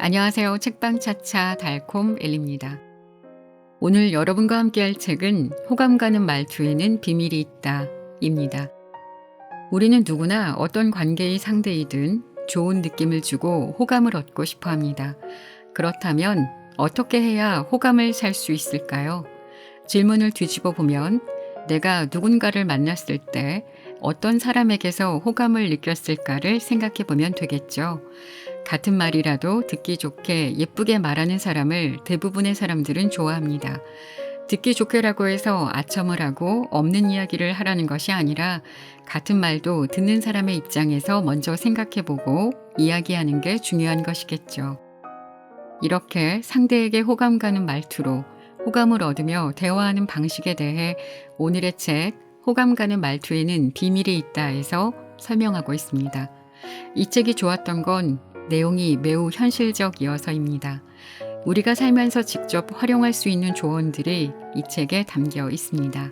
안녕하세요. 책방 차차 달콤 엘리입니다. 오늘 여러분과 함께 할 책은 호감 가는 말투에는 비밀이 있다 입니다. 우리는 누구나 어떤 관계의 상대이든 좋은 느낌을 주고 호감을 얻고 싶어 합니다. 그렇다면 어떻게 해야 호감을 살 수 있을까요? 질문을 뒤집어 보면 내가 누군가를 만났을 때 어떤 사람에게서 호감을 느꼈을까를 생각해 보면 되겠죠. 같은 말이라도 듣기 좋게 예쁘게 말하는 사람을 대부분의 사람들은 좋아합니다. 듣기 좋게라고 해서 아첨을 하고 없는 이야기를 하라는 것이 아니라 같은 말도 듣는 사람의 입장에서 먼저 생각해 보고 이야기하는 게 중요한 것이겠죠. 이렇게 상대에게 호감 가는 말투로 호감을 얻으며 대화하는 방식에 대해 오늘의 책 호감 가는 말투에는 비밀이 있다에서 설명하고 있습니다. 이 책이 좋았던 건 내용이 매우 현실적이어서입니다. 우리가 살면서 직접 활용할 수 있는 조언들이 이 책에 담겨 있습니다.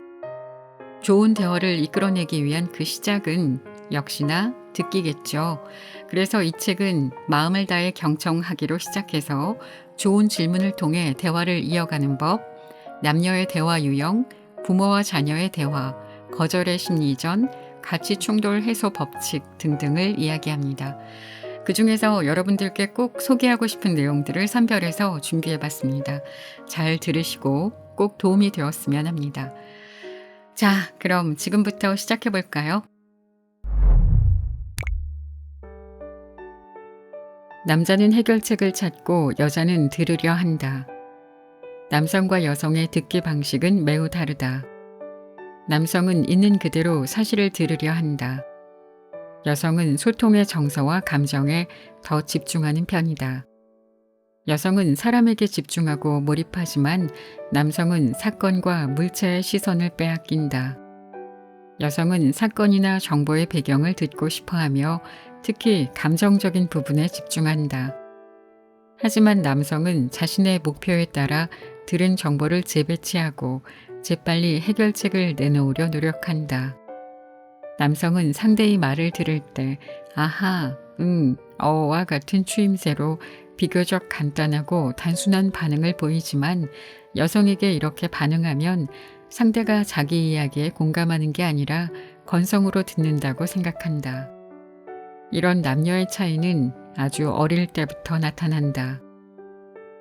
좋은 대화를 이끌어내기 위한 그 시작은 역시나 듣기겠죠. 그래서 이 책은 마음을 다해 경청하기로 시작해서 좋은 질문을 통해 대화를 이어가는 법, 남녀의 대화 유형, 부모와 자녀의 대화, 거절의 심리전, 가치 충돌 해소 법칙 등등을 이야기합니다. 그 중에서 여러분들께 꼭 소개하고 싶은 내용들을 선별해서 준비해 봤습니다. 잘 들으시고 꼭 도움이 되었으면 합니다. 자, 그럼 지금부터 시작해 볼까요? 남자는 해결책을 찾고 여자는 들으려 한다. 남성과 여성의 듣기 방식은 매우 다르다. 남성은 있는 그대로 사실을 들으려 한다. 여성은 소통의 정서와 감정에 더 집중하는 편이다. 여성은 사람에게 집중하고 몰입하지만 남성은 사건과 물체의 시선을 빼앗긴다. 여성은 사건이나 정보의 배경을 듣고 싶어 하며 특히 감정적인 부분에 집중한다. 하지만 남성은 자신의 목표에 따라 들은 정보를 재배치하고 재빨리 해결책을 내놓으려 노력한다. 남성은 상대의 말을 들을 때 아하, 어와 같은 추임새로 비교적 간단하고 단순한 반응을 보이지만 여성에게 이렇게 반응하면 상대가 자기 이야기에 공감하는 게 아니라 건성으로 듣는다고 생각한다. 이런 남녀의 차이는 아주 어릴 때부터 나타난다.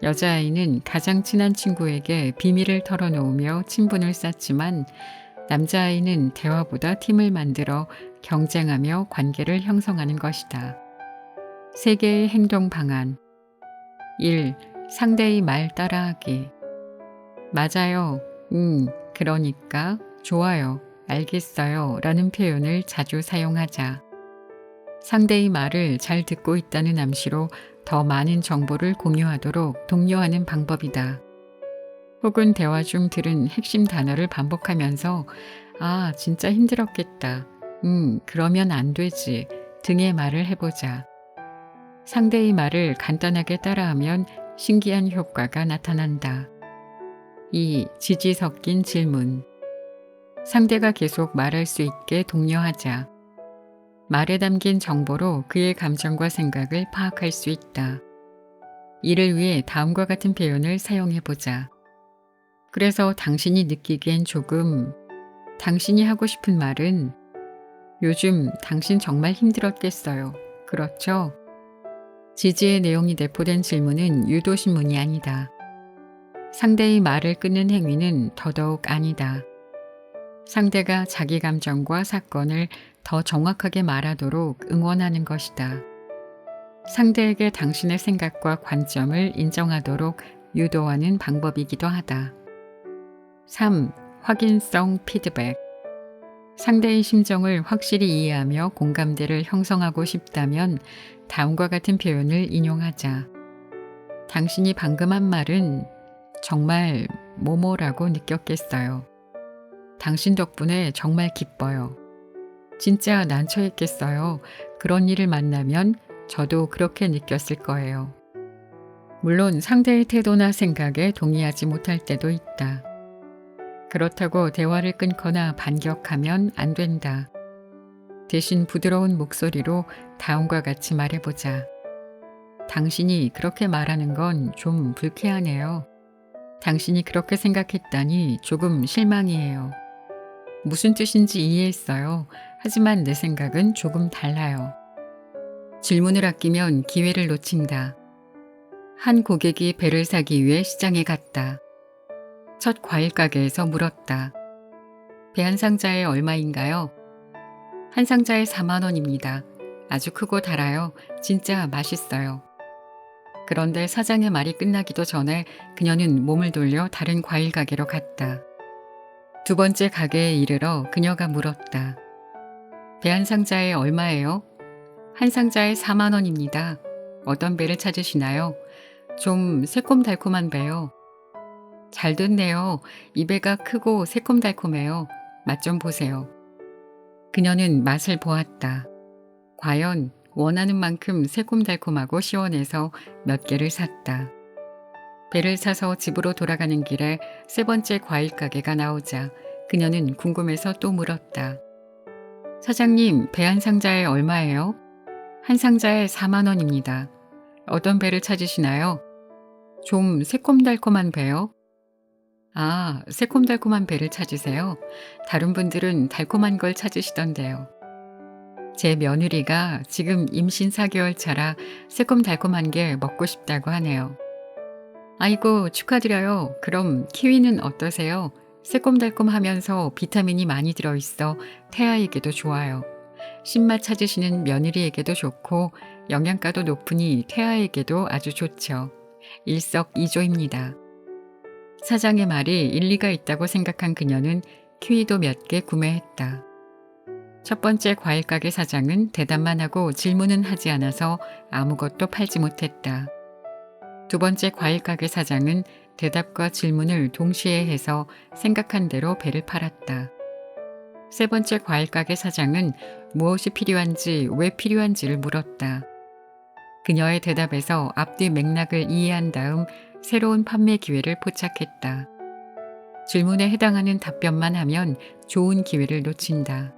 여자아이는 가장 친한 친구에게 비밀을 털어놓으며 친분을 쌓지만 남자아이는 대화보다 팀을 만들어 경쟁하며 관계를 형성하는 것이다. 3개의 행동 방안. 1. 상대의 말 따라하기. 맞아요. 그러니까, 좋아요, 알겠어요 라는 표현을 자주 사용하자. 상대의 말을 잘 듣고 있다는 암시로 더 많은 정보를 공유하도록 독려하는 방법이다. 혹은 대화 중 들은 핵심 단어를 반복하면서 아, 진짜 힘들었겠다. 그러면 안 되지. 등의 말을 해보자. 상대의 말을 간단하게 따라하면 신기한 효과가 나타난다. 2. 지지 섞인 질문. 상대가 계속 말할 수 있게 독려하자. 말에 담긴 정보로 그의 감정과 생각을 파악할 수 있다. 이를 위해 다음과 같은 표현을 사용해보자. 그래서 당신이 느끼기엔 조금, 당신이 하고 싶은 말은 요즘 당신 정말 힘들었겠어요. 그렇죠? 지지의 내용이 내포된 질문은 유도신문이 아니다. 상대의 말을 끊는 행위는 더더욱 아니다. 상대가 자기 감정과 사건을 더 정확하게 말하도록 응원하는 것이다. 상대에게 당신의 생각과 관점을 인정하도록 유도하는 방법이기도 하다. 3. 확인성 피드백. 상대의 심정을 확실히 이해하며 공감대를 형성하고 싶다면 다음과 같은 표현을 인용하자. 당신이 방금 한 말은 정말 뭐뭐라고 느꼈겠어요. 당신 덕분에 정말 기뻐요. 진짜 난처했겠어요. 그런 일을 만나면 저도 그렇게 느꼈을 거예요. 물론 상대의 태도나 생각에 동의하지 못할 때도 있다. 그렇다고 대화를 끊거나 반격하면 안 된다. 대신 부드러운 목소리로 다음과 같이 말해보자. 당신이 그렇게 말하는 건 좀 불쾌하네요. 당신이 그렇게 생각했다니 조금 실망이에요. 무슨 뜻인지 이해했어요. 하지만 내 생각은 조금 달라요. 질문을 아끼면 기회를 놓친다. 한 고객이 배를 사기 위해 시장에 갔다. 첫 과일 가게에서 물었다. 배 한 상자에 얼마인가요? 한 상자에 4만 원입니다. 아주 크고 달아요. 진짜 맛있어요. 그런데 사장의 말이 끝나기도 전에 그녀는 몸을 돌려 다른 과일 가게로 갔다. 두 번째 가게에 이르러 그녀가 물었다. 배 한 상자에 얼마예요? 한 상자에 4만 원입니다. 어떤 배를 찾으시나요? 좀 새콤달콤한 배요. 잘 됐네요. 이 배가 크고 새콤달콤해요. 맛 좀 보세요. 그녀는 맛을 보았다. 과연 원하는 만큼 새콤달콤하고 시원해서 몇 개를 샀다. 배를 사서 집으로 돌아가는 길에 세 번째 과일 가게가 나오자 그녀는 궁금해서 또 물었다. 사장님, 배 한 상자에 얼마예요? 한 상자에 4만 원입니다. 어떤 배를 찾으시나요? 좀 새콤달콤한 배요? 아, 새콤달콤한 배를 찾으세요? 다른 분들은 달콤한 걸 찾으시던데요. 제 며느리가 지금 임신 4개월 차라 새콤달콤한 게 먹고 싶다고 하네요. 아이고, 축하드려요. 그럼 키위는 어떠세요? 새콤달콤하면서 비타민이 많이 들어있어 태아에게도 좋아요. 신맛 찾으시는 며느리에게도 좋고 영양가도 높으니 태아에게도 아주 좋죠. 일석이조입니다. 사장의 말이 일리가 있다고 생각한 그녀는 키위도 몇 개 구매했다. 첫 번째 과일 가게 사장은 대답만 하고 질문은 하지 않아서 아무것도 팔지 못했다. 두 번째 과일 가게 사장은 대답과 질문을 동시에 해서 생각한 대로 배를 팔았다. 세 번째 과일 가게 사장은 무엇이 필요한지 왜 필요한지를 물었다. 그녀의 대답에서 앞뒤 맥락을 이해한 다음 새로운 판매 기회를 포착했다. 질문에 해당하는 답변만 하면 좋은 기회를 놓친다.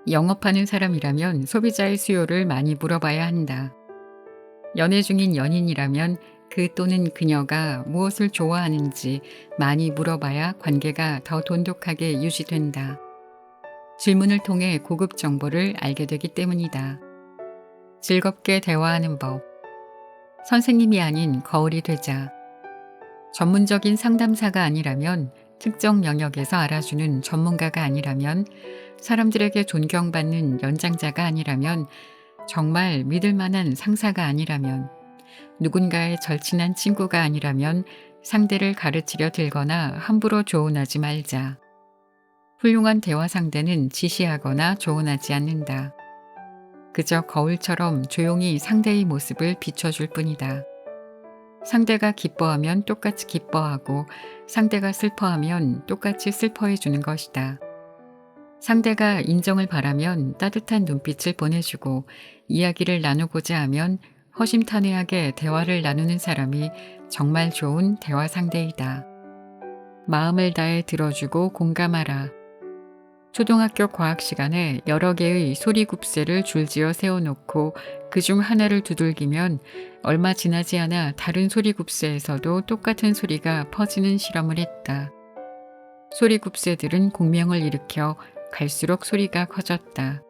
영업하는 사람이라면 소비자의 수요를 많이 물어봐야 한다. 연애 중인 연인이라면 그 또는 그녀가 무엇을 좋아하는지 많이 물어봐야 관계가 더 돈독하게 유지된다. 질문을 통해 고급 정보를 알게 되기 때문이다. 즐겁게 대화하는 법. 선생님이 아닌 거울이 되자. 전문적인 상담사가 아니라면, 특정 영역에서 알아주는 전문가가 아니라면, 사람들에게 존경받는 연장자가 아니라면, 정말 믿을 만한 상사가 아니라면, 누군가의 절친한 친구가 아니라면 상대를 가르치려 들거나 함부로 조언하지 말자. 훌륭한 대화 상대는 지시하거나 조언하지 않는다. 그저 거울처럼 조용히 상대의 모습을 비춰줄 뿐이다. 상대가 기뻐하면 똑같이 기뻐하고 상대가 슬퍼하면 똑같이 슬퍼해 주는 것이다. 상대가 인정을 바라면 따뜻한 눈빛을 보내주고 이야기를 나누고자 하면 허심탄회하게 대화를 나누는 사람이 정말 좋은 대화 상대이다. 마음을 다해 들어주고 공감하라. 초등학교 과학 시간에 여러 개의 소리굽새를 줄지어 세워놓고 그중 하나를 두들기면 얼마 지나지 않아 다른 소리굽새에서도 똑같은 소리가 퍼지는 실험을 했다. 소리굽새들은 공명을 일으켜 갈수록 소리가 커졌다.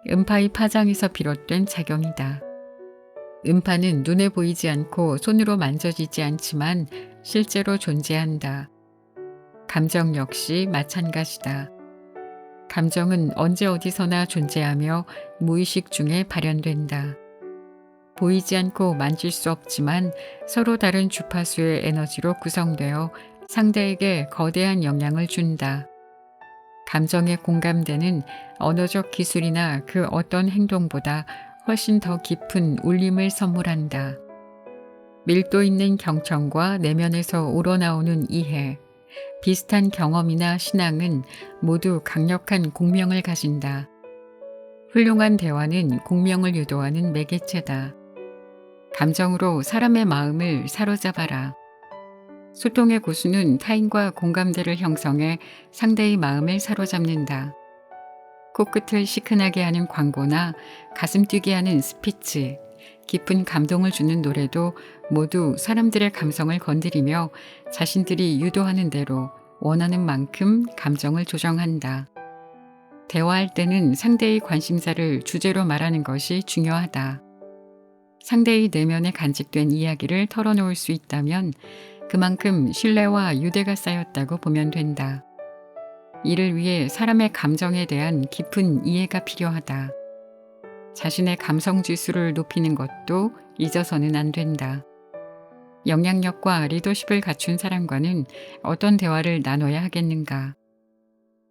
음파의 파장에서 비롯된 작용이다. 음파는 눈에 보이지 않고 손으로 만져지지 않지만 실제로 존재한다. 감정 역시 마찬가지다. 감정은 언제 어디서나 존재하며 무의식 중에 발현된다. 보이지 않고 만질 수 없지만 서로 다른 주파수의 에너지로 구성되어 상대에게 거대한 영향을 준다. 감정에 공감되는 언어적 기술이나 그 어떤 행동보다 훨씬 더 깊은 울림을 선물한다. 밀도 있는 경청과 내면에서 우러나오는 이해, 비슷한 경험이나 신앙은 모두 강력한 공명을 가진다. 훌륭한 대화는 공명을 유도하는 매개체다. 감정으로 사람의 마음을 사로잡아라. 소통의 고수는 타인과 공감대를 형성해 상대의 마음을 사로잡는다. 코끝을 시큰하게 하는 광고나 가슴 뛰게 하는 스피치, 깊은 감동을 주는 노래도 모두 사람들의 감성을 건드리며 자신들이 유도하는 대로 원하는 만큼 감정을 조정한다. 대화할 때는 상대의 관심사를 주제로 말하는 것이 중요하다. 상대의 내면에 간직된 이야기를 털어놓을 수 있다면 그만큼 신뢰와 유대가 쌓였다고 보면 된다. 이를 위해 사람의 감정에 대한 깊은 이해가 필요하다. 자신의 감성 지수를 높이는 것도 잊어서는 안 된다. 영향력과 리더십을 갖춘 사람과는 어떤 대화를 나눠야 하겠는가?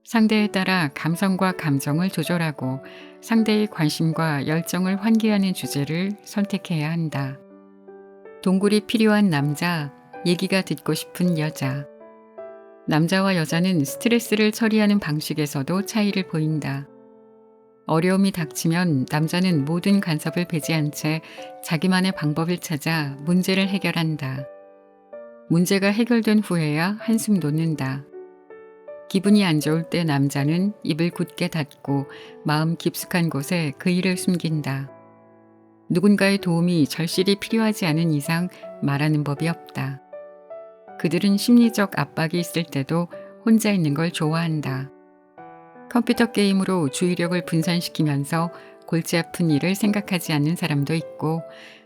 상대에 따라 감성과 감정을 조절하고 상대의 관심과 열정을 환기하는 주제를 선택해야 한다. 동굴이 필요한 남자, 얘기가 듣고 싶은 여자. 남자와 여자는 스트레스를 처리하는 방식에서도 차이를 보인다. 어려움이 닥치면 남자는 모든 간섭을 배제한 채 자기만의 방법을 찾아 문제를 해결한다. 문제가 해결된 후에야 한숨 놓는다. 기분이 안 좋을 때 남자는 입을 굳게 닫고 마음 깊숙한 곳에 그 일을 숨긴다. 누군가의 도움이 절실히 필요하지 않은 이상 말하는 법이 없다. 그들은 심리적 압박이 있을 때도 혼자 있는 걸 좋아한다. 컴퓨터 게임으로 주의력을 분산시키면서 골치 아픈 일을 생각하지 않는 사람도 있고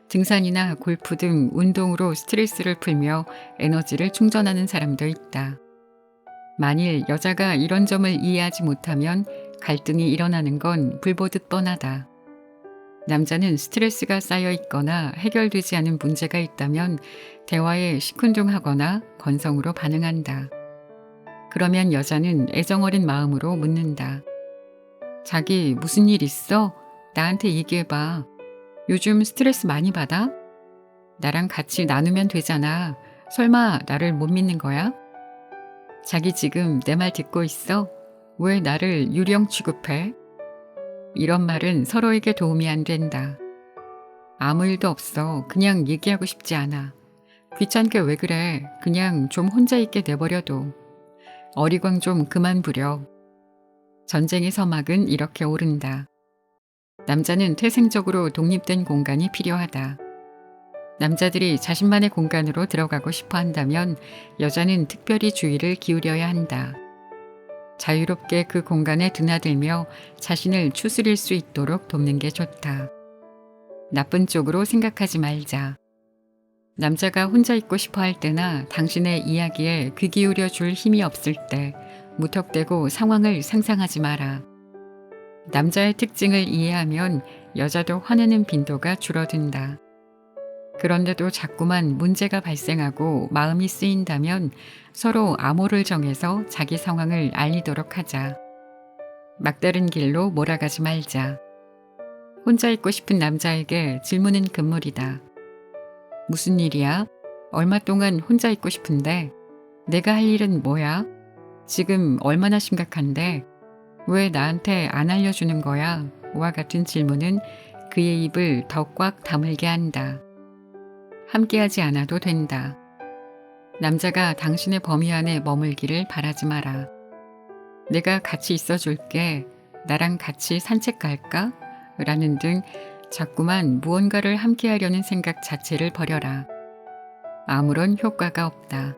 등산이나 골프 등 운동으로 스트레스를 풀며 에너지를 충전하는 사람도 있다. 만일 여자가 이런 점을 이해하지 못하면 갈등이 일어나는 건 불보듯 뻔하다. 남자는 스트레스가 쌓여 있거나 해결되지 않은 문제가 있다면 대화에 시큰둥하거나 건성으로 반응한다. 그러면 여자는 애정어린 마음으로 묻는다. 자기 무슨 일 있어? 나한테 얘기해봐. 요즘 스트레스 많이 받아? 나랑 같이 나누면 되잖아. 설마 나를 못 믿는 거야? 자기 지금 내 말 듣고 있어? 왜 나를 유령 취급해? 이런 말은 서로에게 도움이 안 된다. 아무 일도 없어. 그냥 얘기하고 싶지 않아. 귀찮게 왜 그래? 그냥 좀 혼자 있게 내버려둬. 어리광 좀 그만 부려. 전쟁의 서막은 이렇게 오른다. 남자는 태생적으로 독립된 공간이 필요하다. 남자들이 자신만의 공간으로 들어가고 싶어 한다면 여자는 특별히 주의를 기울여야 한다. 자유롭게 그 공간에 드나들며 자신을 추스릴 수 있도록 돕는 게 좋다. 나쁜 쪽으로 생각하지 말자. 남자가 혼자 있고 싶어 할 때나 당신의 이야기에 귀 기울여 줄 힘이 없을 때 무턱대고 상황을 상상하지 마라. 남자의 특징을 이해하면 여자도 화내는 빈도가 줄어든다. 그런데도 자꾸만 문제가 발생하고 마음이 쓰인다면 서로 암호를 정해서 자기 상황을 알리도록 하자. 막다른 길로 몰아가지 말자. 혼자 있고 싶은 남자에게 질문은 금물이다. 무슨 일이야? 얼마 동안 혼자 있고 싶은데? 내가 할 일은 뭐야? 지금 얼마나 심각한데? 왜 나한테 안 알려주는 거야? 와 같은 질문은 그의 입을 더 꽉 다물게 한다. 함께하지 않아도 된다. 남자가 당신의 범위 안에 머물기를 바라지 마라. 내가 같이 있어줄게. 나랑 같이 산책 갈까? 라는 등 자꾸만 무언가를 함께하려는 생각 자체를 버려라. 아무런 효과가 없다.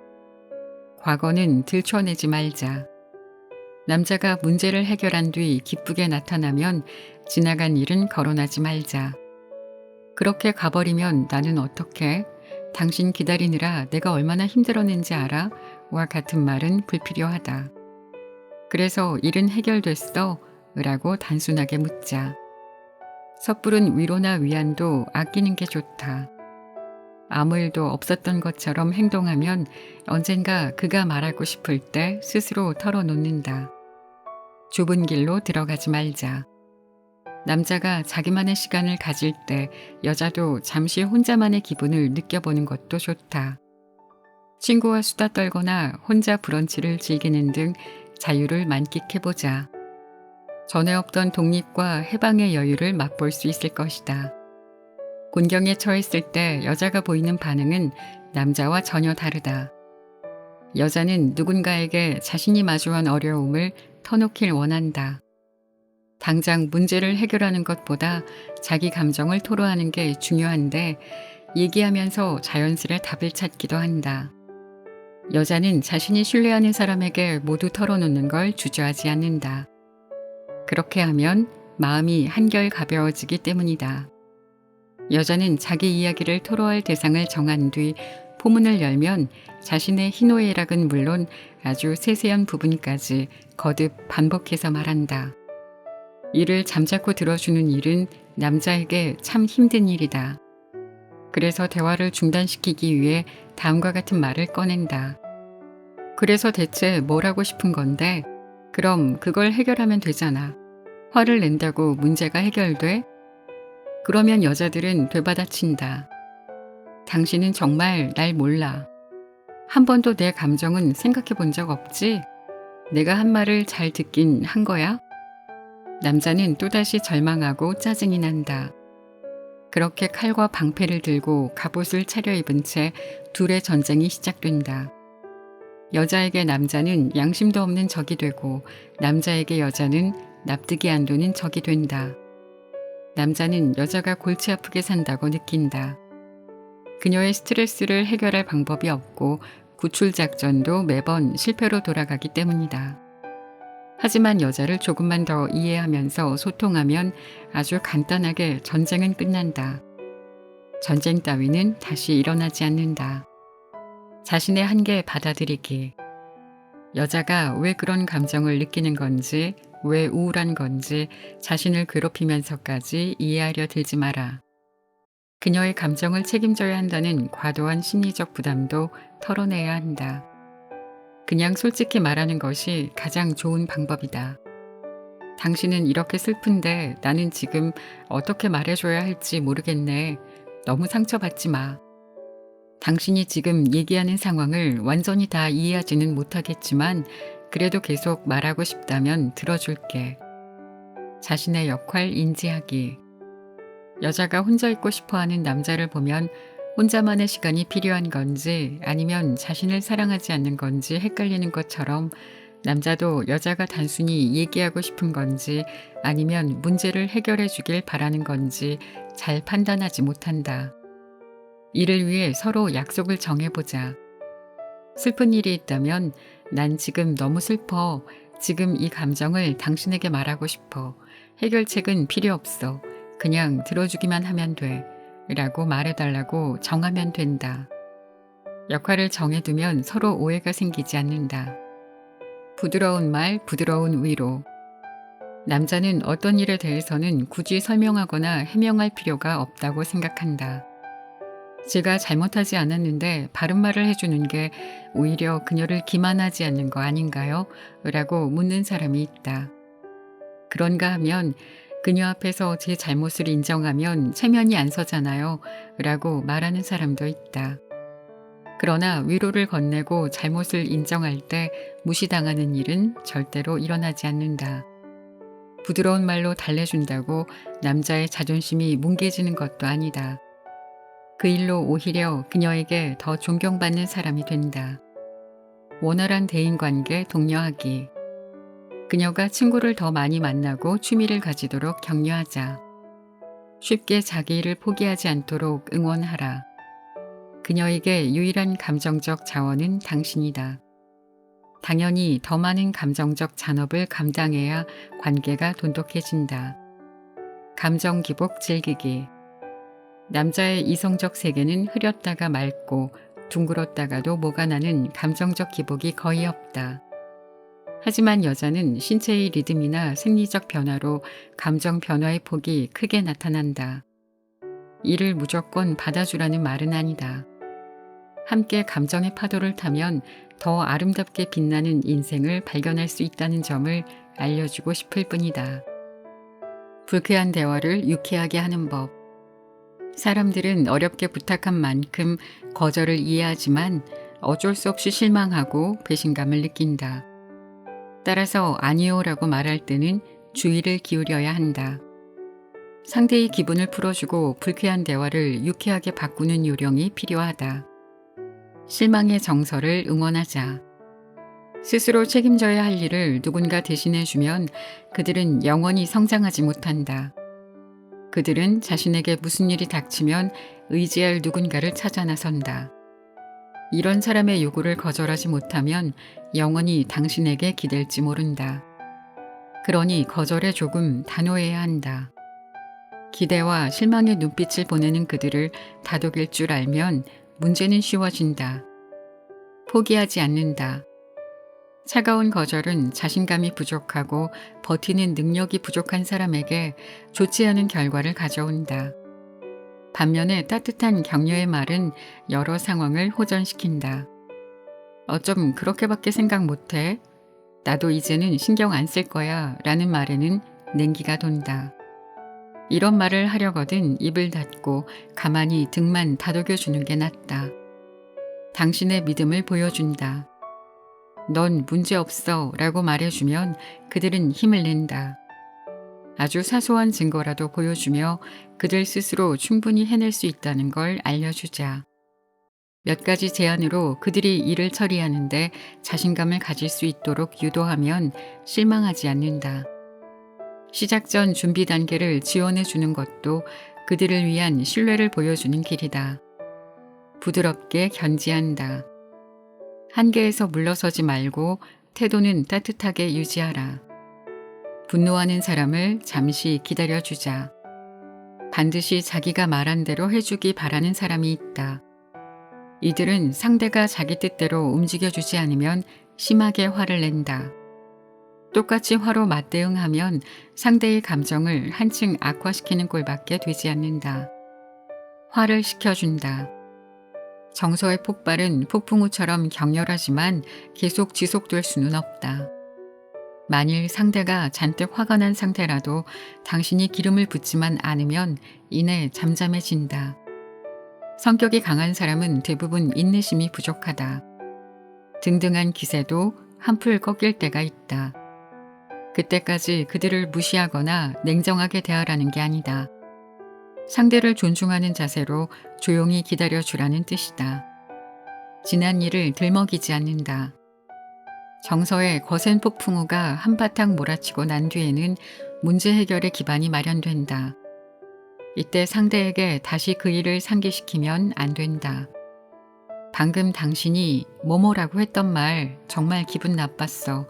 과거는 들춰내지 말자. 남자가 문제를 해결한 뒤 기쁘게 나타나면 지나간 일은 거론하지 말자. 그렇게 가버리면 나는 어떡해? 당신 기다리느라 내가 얼마나 힘들었는지 알아? 와 같은 말은 불필요하다. 그래서 일은 해결됐어? 라고 단순하게 묻자. 섣부른 위로나 위안도 아끼는 게 좋다. 아무 일도 없었던 것처럼 행동하면 언젠가 그가 말하고 싶을 때 스스로 털어놓는다. 좁은 길로 들어가지 말자. 남자가 자기만의 시간을 가질 때 여자도 잠시 혼자만의 기분을 느껴보는 것도 좋다. 친구와 수다 떨거나 혼자 브런치를 즐기는 등 자유를 만끽해보자. 전에 없던 독립과 해방의 여유를 맛볼 수 있을 것이다. 곤경에 처했을 때 여자가 보이는 반응은 남자와 전혀 다르다. 여자는 누군가에게 자신이 마주한 어려움을 터놓길 원한다. 당장 문제를 해결하는 것보다 자기 감정을 토로하는 게 중요한데 얘기하면서 자연스레 답을 찾기도 한다. 여자는 자신이 신뢰하는 사람에게 모두 털어놓는 걸 주저하지 않는다. 그렇게 하면 마음이 한결 가벼워지기 때문이다. 여자는 자기 이야기를 토로할 대상을 정한 뒤 포문을 열면 자신의 희노애락은 물론 아주 세세한 부분까지 거듭 반복해서 말한다. 이를 잠자코 들어주는 일은 남자에게 참 힘든 일이다. 그래서 대화를 중단시키기 위해 다음과 같은 말을 꺼낸다. 그래서 대체 뭘 하고 싶은 건데? 그럼 그걸 해결하면 되잖아. 화를 낸다고 문제가 해결돼? 그러면 여자들은 되받아친다. 당신은 정말 날 몰라. 한 번도 내 감정은 생각해 본 적 없지? 내가 한 말을 잘 듣긴 한 거야? 남자는 또다시 절망하고 짜증이 난다. 그렇게 칼과 방패를 들고 갑옷을 차려입은 채 둘의 전쟁이 시작된다. 여자에게 남자는 양심도 없는 적이 되고 남자에게 여자는 납득이 안 되는 적이 된다. 남자는 여자가 골치 아프게 산다고 느낀다. 그녀의 스트레스를 해결할 방법이 없고 구출 작전도 매번 실패로 돌아가기 때문이다. 하지만 여자를 조금만 더 이해하면서 소통하면 아주 간단하게 전쟁은 끝난다. 전쟁 따위는 다시 일어나지 않는다. 자신의 한계 받아들이기. 여자가 왜 그런 감정을 느끼는 건지, 왜 우울한 건지 자신을 괴롭히면서까지 이해하려 들지 마라. 그녀의 감정을 책임져야 한다는 과도한 심리적 부담도 털어내야 한다. 그냥 솔직히 말하는 것이 가장 좋은 방법이다. 당신은 이렇게 슬픈데 나는 지금 어떻게 말해줘야 할지 모르겠네. 너무 상처받지 마. 당신이 지금 얘기하는 상황을 완전히 다 이해하지는 못하겠지만 그래도 계속 말하고 싶다면 들어줄게. 자신의 역할 인지하기. 여자가 혼자 있고 싶어하는 남자를 보면 혼자만의 시간이 필요한 건지 아니면 자신을 사랑하지 않는 건지 헷갈리는 것처럼 남자도 여자가 단순히 얘기하고 싶은 건지 아니면 문제를 해결해 주길 바라는 건지 잘 판단하지 못한다. 이를 위해 서로 약속을 정해보자. 슬픈 일이 있다면 난 지금 너무 슬퍼. 지금 이 감정을 당신에게 말하고 싶어. 해결책은 필요 없어. 그냥 들어주기만 하면 돼. 라고 말해달라고 정하면 된다. 역할을 정해두면 서로 오해가 생기지 않는다. 부드러운 말, 부드러운 위로. 남자는 어떤 일에 대해서는 굳이 설명하거나 해명할 필요가 없다고 생각한다. 제가 잘못하지 않았는데 바른 말을 해주는 게 오히려 그녀를 기만하지 않는 거 아닌가요? 라고 묻는 사람이 있다. 그런가 하면 그녀 앞에서 제 잘못을 인정하면 체면이 안 서잖아요. 라고 말하는 사람도 있다. 그러나 위로를 건네고 잘못을 인정할 때 무시당하는 일은 절대로 일어나지 않는다. 부드러운 말로 달래준다고 남자의 자존심이 뭉개지는 것도 아니다. 그 일로 오히려 그녀에게 더 존경받는 사람이 된다. 원활한 대인관계 독려하기. 그녀가 친구를 더 많이 만나고 취미를 가지도록 격려하자. 쉽게 자기 일을 포기하지 않도록 응원하라. 그녀에게 유일한 감정적 자원은 당신이다. 당연히 더 많은 감정적 잔업을 감당해야 관계가 돈독해진다. 감정 기복 즐기기. 남자의 이성적 세계는 흐렸다가 맑고 둥그렇다가도 뭐가 나는 감정적 기복이 거의 없다. 하지만 여자는 신체의 리듬이나 생리적 변화로 감정 변화의 폭이 크게 나타난다. 이를 무조건 받아주라는 말은 아니다. 함께 감정의 파도를 타면 더 아름답게 빛나는 인생을 발견할 수 있다는 점을 알려주고 싶을 뿐이다. 불쾌한 대화를 유쾌하게 하는 법. 사람들은 어렵게 부탁한 만큼 거절을 이해하지만 어쩔 수 없이 실망하고 배신감을 느낀다. 따라서 아니요라고 말할 때는 주의를 기울여야 한다. 상대의 기분을 풀어주고 불쾌한 대화를 유쾌하게 바꾸는 요령이 필요하다. 실망의 정서를 응원하자. 스스로 책임져야 할 일을 누군가 대신해 주면 그들은 영원히 성장하지 못한다. 그들은 자신에게 무슨 일이 닥치면 의지할 누군가를 찾아 나선다. 이런 사람의 요구를 거절하지 못하면 영원히 당신에게 기댈지 모른다. 그러니 거절에 조금 단호해야 한다. 기대와 실망의 눈빛을 보내는 그들을 다독일 줄 알면 문제는 쉬워진다. 포기하지 않는다. 차가운 거절은 자신감이 부족하고 버티는 능력이 부족한 사람에게 좋지 않은 결과를 가져온다. 반면에 따뜻한 격려의 말은 여러 상황을 호전시킨다. 어쩜 그렇게밖에 생각 못해? 나도 이제는 신경 안 쓸 거야 라는 말에는 냉기가 돈다. 이런 말을 하려거든 입을 닫고 가만히 등만 다독여주는 게 낫다. 당신의 믿음을 보여준다. 넌 문제없어 라고 말해주면 그들은 힘을 낸다. 아주 사소한 증거라도 보여주며 그들 스스로 충분히 해낼 수 있다는 걸 알려주자. 몇 가지 제안으로 그들이 일을 처리하는데 자신감을 가질 수 있도록 유도하면 실망하지 않는다. 시작 전 준비 단계를 지원해 주는 것도 그들을 위한 신뢰를 보여주는 길이다. 부드럽게 견지한다. 한계에서 물러서지 말고 태도는 따뜻하게 유지하라. 분노하는 사람을 잠시 기다려주자. 반드시 자기가 말한 대로 해주기 바라는 사람이 있다. 이들은 상대가 자기 뜻대로 움직여주지 않으면 심하게 화를 낸다. 똑같이 화로 맞대응하면 상대의 감정을 한층 악화시키는 꼴밖에 되지 않는다. 화를 식혀준다. 정서의 폭발은 폭풍우처럼 격렬하지만 계속 지속될 수는 없다. 만일 상대가 잔뜩 화가 난 상태라도 당신이 기름을 붓지만 않으면 이내 잠잠해진다. 성격이 강한 사람은 대부분 인내심이 부족하다. 등등한 기세도 한풀 꺾일 때가 있다. 그때까지 그들을 무시하거나 냉정하게 대하라는 게 아니다. 상대를 존중하는 자세로 조용히 기다려주라는 뜻이다. 지난 일을 들먹이지 않는다. 정서의 거센 폭풍우가 한바탕 몰아치고 난 뒤에는 문제 해결의 기반이 마련된다. 이때 상대에게 다시 그 일을 상기시키면 안 된다. 방금 당신이 뭐뭐라고 했던 말 정말 기분 나빴어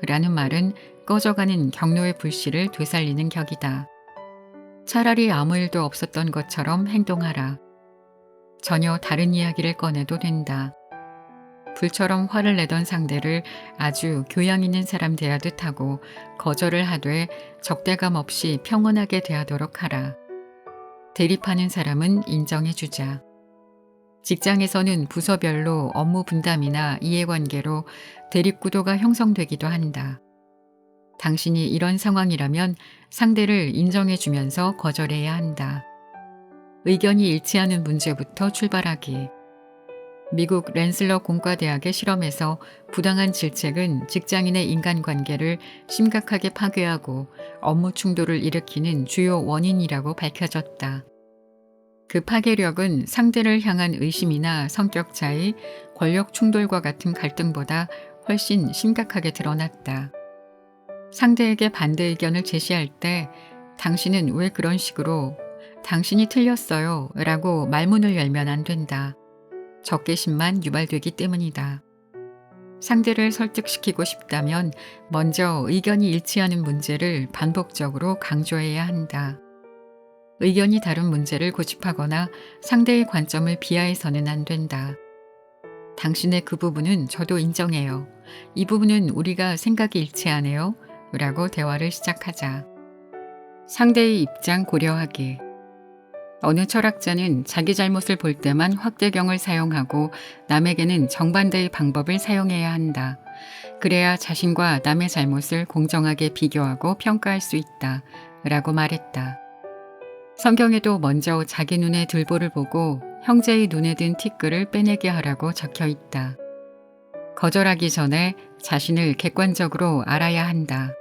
라는 말은 꺼져가는 경로의 불씨를 되살리는 격이다. 차라리 아무 일도 없었던 것처럼 행동하라. 전혀 다른 이야기를 꺼내도 된다. 불처럼 화를 내던 상대를 아주 교양 있는 사람 대하듯 하고 거절을 하되 적대감 없이 평온하게 대하도록 하라. 대립하는 사람은 인정해주자. 직장에서는 부서별로 업무 분담이나 이해관계로 대립구도가 형성되기도 한다. 당신이 이런 상황이라면 상대를 인정해주면서 거절해야 한다. 의견이 일치하는 문제부터 출발하기. 미국 랜슬러 공과대학의 실험에서 부당한 질책은 직장인의 인간관계를 심각하게 파괴하고 업무 충돌을 일으키는 주요 원인이라고 밝혀졌다. 그 파괴력은 상대를 향한 의심이나 성격 차이, 권력 충돌과 같은 갈등보다 훨씬 심각하게 드러났다. 상대에게 반대 의견을 제시할 때 당신은 왜 그런 식으로 당신이 틀렸어요 라고 말문을 열면 안 된다. 적개심만 유발되기 때문이다. 상대를 설득시키고 싶다면 먼저 의견이 일치하는 문제를 반복적으로 강조해야 한다. 의견이 다른 문제를 고집하거나 상대의 관점을 비하해서는 안 된다. 당신의 그 부분은 저도 인정해요. 이 부분은 우리가 생각이 일치하네요. 라고 대화를 시작하자. 상대의 입장 고려하기. 어느 철학자는 자기 잘못을 볼 때만 확대경을 사용하고 남에게는 정반대의 방법을 사용해야 한다. 그래야 자신과 남의 잘못을 공정하게 비교하고 평가할 수 있다. 라고 말했다. 성경에도 먼저 자기 눈에 들보를 보고 형제의 눈에 든 티끌을 빼내게 하라고 적혀 있다. 거절하기 전에 자신을 객관적으로 알아야 한다.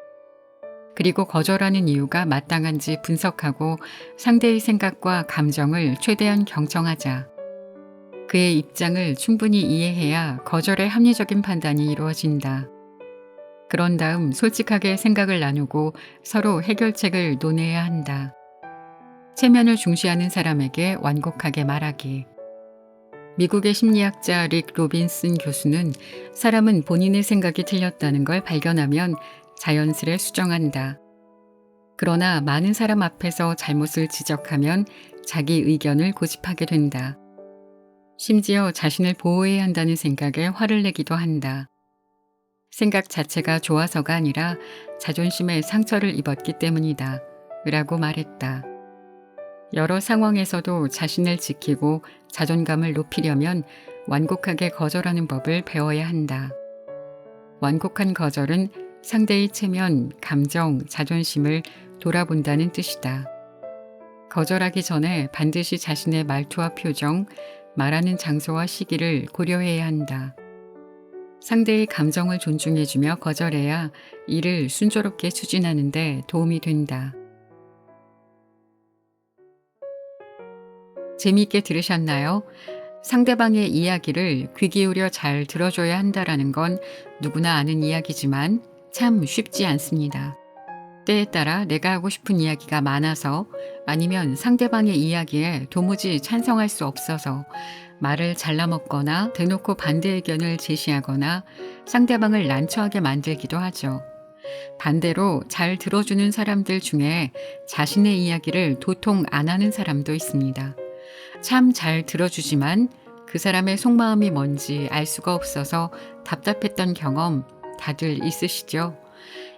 그리고 거절하는 이유가 마땅한지 분석하고 상대의 생각과 감정을 최대한 경청하자. 그의 입장을 충분히 이해해야 거절의 합리적인 판단이 이루어진다. 그런 다음 솔직하게 생각을 나누고 서로 해결책을 논해야 한다. 체면을 중시하는 사람에게 완곡하게 말하기. 미국의 심리학자 릭 로빈슨 교수는 사람은 본인의 생각이 틀렸다는 걸 발견하면 자연스레 수정한다. 그러나 많은 사람 앞에서 잘못을 지적하면 자기 의견을 고집하게 된다. 심지어 자신을 보호해야 한다는 생각에 화를 내기도 한다. 생각 자체가 좋아서가 아니라 자존심에 상처를 입었기 때문이다. 라고 말했다. 여러 상황에서도 자신을 지키고 자존감을 높이려면 완곡하게 거절하는 법을 배워야 한다. 완곡한 거절은 상대의 체면, 감정, 자존심을 돌아본다는 뜻이다. 거절하기 전에 반드시 자신의 말투와 표정, 말하는 장소와 시기를 고려해야 한다. 상대의 감정을 존중해주며 거절해야 일을 순조롭게 추진하는 데 도움이 된다. 재미있게 들으셨나요? 상대방의 이야기를 귀 기울여 잘 들어줘야 한다라는 건 누구나 아는 이야기지만 참 쉽지 않습니다. 때에 따라 내가 하고 싶은 이야기가 많아서 아니면 상대방의 이야기에 도무지 찬성할 수 없어서 말을 잘라먹거나 대놓고 반대 의견을 제시하거나 상대방을 난처하게 만들기도 하죠. 반대로 잘 들어주는 사람들 중에 자신의 이야기를 도통 안 하는 사람도 있습니다. 참 잘 들어주지만 그 사람의 속마음이 뭔지 알 수가 없어서 답답했던 경험 다들 있으시죠?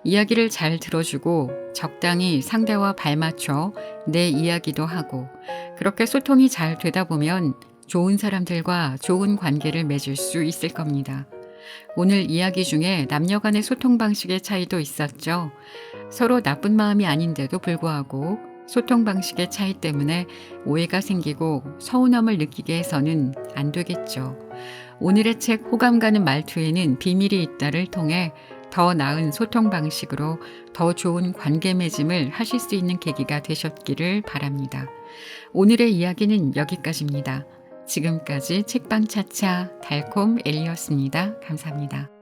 이야기를 잘 들어주고 적당히 상대와 발맞춰 내 이야기도 하고 그렇게 소통이 잘 되다 보면 좋은 사람들과 좋은 관계를 맺을 수 있을 겁니다. 오늘 이야기 중에 남녀 간의 소통 방식의 차이도 있었죠. 서로 나쁜 마음이 아닌데도 불구하고 소통 방식의 차이 때문에 오해가 생기고 서운함을 느끼게 해서는 안 되겠죠. 오늘의 책 호감 가는 말투에는 비밀이 있다를 통해 더 나은 소통 방식으로 더 좋은 관계 맺음을 하실 수 있는 계기가 되셨기를 바랍니다. 오늘의 이야기는 여기까지입니다. 지금까지 책방차차 달콤 엘리였습니다. 감사합니다.